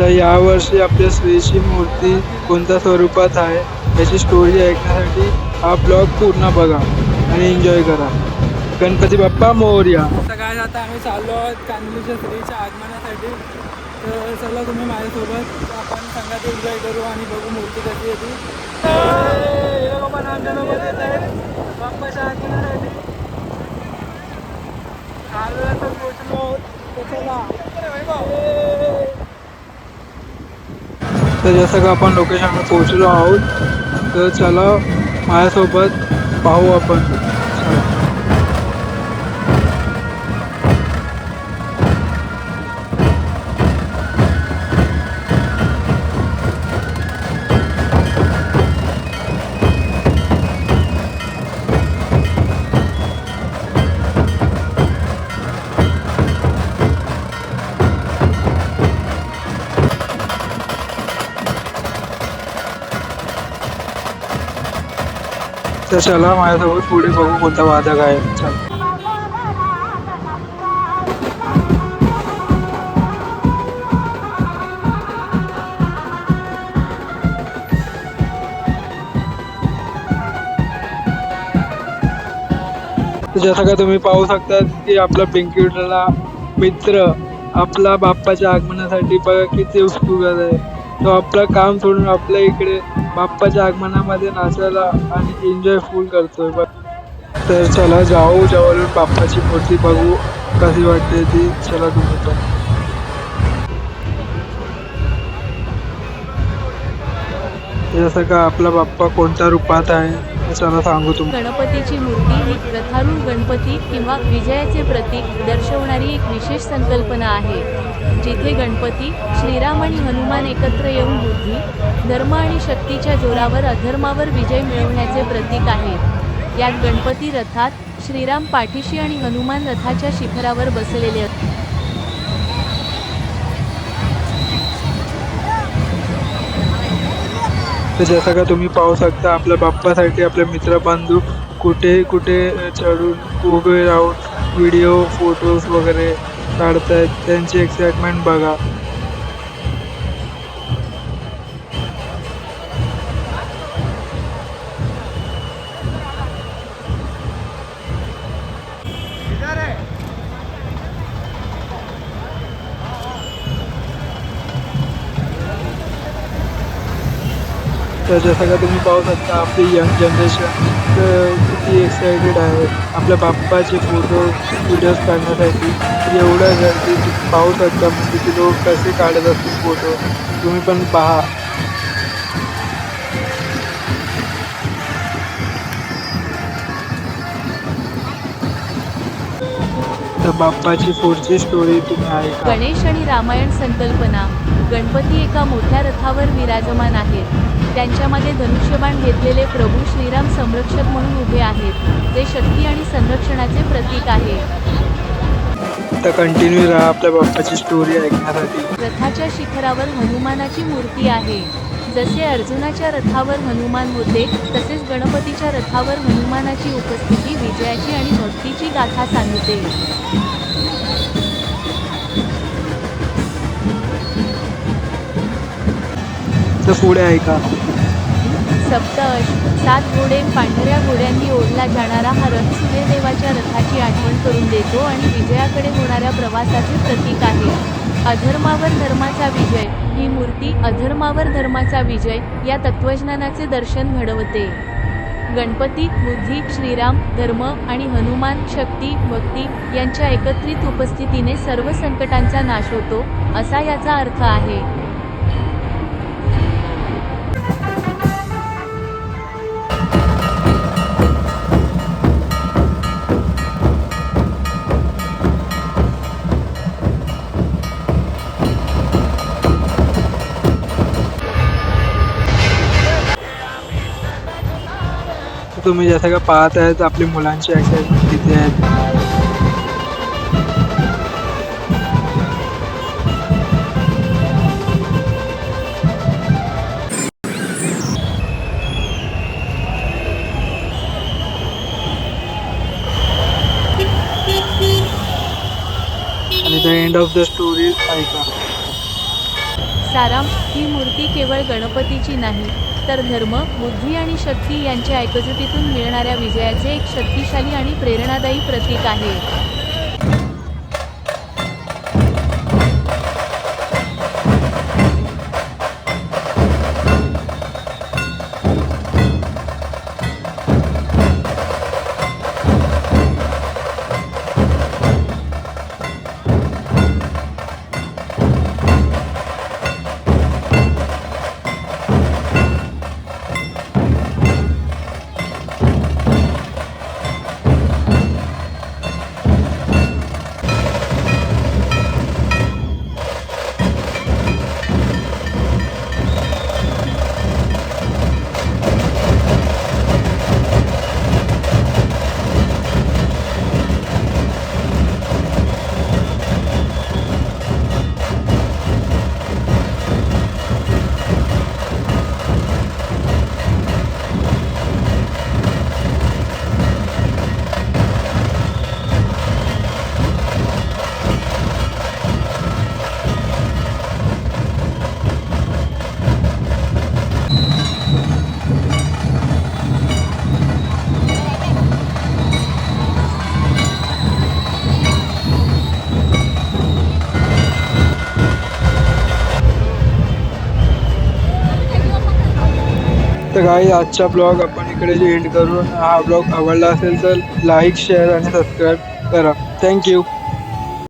तर यावर्षी आपल्या श्रीची मूर्ती कोणत्या स्वरूपात आहे याची स्टोरी ऐकण्यासाठी हा ब्लॉग पूर्ण बघा आणि एन्जॉय करा. गणपती बाप्पा मोरया. आता काय आता आम्ही चाललो आहोत कांदलीच्या श्रीच्या आगमनासाठी. तर चला तुम्ही माझ्यासोबत आपण संघात एन्जॉय करू आणि बघू मूर्ती कशी येते. बाप्पाच्या आगमनासाठी आलो पोचलो. तर जसं का आपण लोकेशनवर पोहोचलो आहोत तर चला माझ्यासोबत पाहू आपण. तर चला माझ्यासोबत पुढे बघू कोणता वादक आहे. चला. जसं का तुम्ही पाहू शकता की आपला पिंकीला मित्र आपला बाप्पाच्या आगमनासाठी बघा किती उत्सुक आहे. तो आपलं काम सोडून आपल्या इकडे बाप्पाच्या आगमनामध्ये नाचायला आणि एन्जॉय फुल करतोय. तर चला जाऊ जवळून बाप्पाची मूर्ती बघू कशी वाटते ती. चला तुम्ही पण. जसं का आपला बाप्पा कोणत्या रूपात आहे चला सांगू तुम्हाला. गणपतीची मूर्ती ही रथारूढ गणपती किंवा विजयाचे प्रतीक दर्शवणारी एक विशेष संकल्पना आहे, जिथे गणपती श्रीराम आणि हनुमान एकत्र येऊन बुद्धी, धर्म आणि शक्तीच्या जोरावर अधर्मावर विजय मिळवण्याचे प्रतीक आहेत. यात गणपती रथात, श्रीराम पाठीशी आणि हनुमान रथाच्या शिखरावर बसलेले असतात. तर जसं का तुम्ही पाहू शकता आपल्या बाप्पासाठी आपले मित्रबंधू कुठे कुठे चढून उभे राहून व्हिडिओ फोटोज वगैरे काढतायत. त्यांची एक्साइटमेंट बघा. तर जसं का तुम्ही पाहू शकता आपली यंग जनरेशन किती एक्सायटेड आहे आपल्या बाप्पाचे फोटो व्हिडिओज काढण्यासाठी. एवढ्या गर्दी तुम्ही पाहू शकता किती लोक कसे काढत असतील फोटो. तुम्ही पण पहा. तर बाप्पाची पुढची स्टोरी तुम्ही ऐका. गणेश आणि रामायण संकल्पना. गणपती एका मोठ्या रथावर विराजमान आहेत. त्यांच्यामध्ये धनुष्यबाण घेतलेले प्रभू श्रीराम संरक्षक म्हणून उभे आहेत, जे शक्ती आणि संरक्षणाचे प्रतीक आहे. तर कंटिन्यू राहा आपल्या बाप्पाची स्टोरी ऐकण्यासाठी. रथाच्या शिखरावर हनुमानाची मूर्ती आहे. जसे अर्जुनाच्या रथावर हनुमान होते, तसेच गणपतीच्या रथावर हनुमानाची उपस्थिती विजयाची आणि भक्तीची गाथा सांगते. तर पुढे ऐका. सप्तअश 7 घोडे. पांढऱ्या घोड्यांनी ओढला जाणारा हा रथ सूर्यदेवाच्या रथाची आठवण करून देतो आणि विजयाकडे होणाऱ्या प्रवासाचे प्रतीक आहे. अधर्मावर धर्माचा विजय. ही मूर्ती अधर्मावर धर्माचा विजय या तत्त्वज्ञानाचे दर्शन घडवते. गणपती बुद्धी, श्रीराम धर्म आणि हनुमान शक्ती भक्ती यांच्या एकत्रित उपस्थितीने सर्व संकटांचा नाश होतो, असा याचा अर्थ आहे. तुम्ही जसं का पाहत आहेत आपली मुलांची एक्साइटमेंट किती आहे. आणि the end of the story ऐका. सारांश, ही मूर्ती केवळ गणपतीची नाही, तर धर्म, बुद्धी आणि शक्ती यांच्या एकजुटीतून मिळणाऱ्या विजयाचे एक शक्तिशाली आणि प्रेरणादायी प्रतीक आहे. तर गाईज, आजचा ब्लॉग आपण इकडे एंड करून, हा ब्लॉग आवडला असेल तर लाईक, शेअर आणि सबस्क्राईब करा. थँक्यू.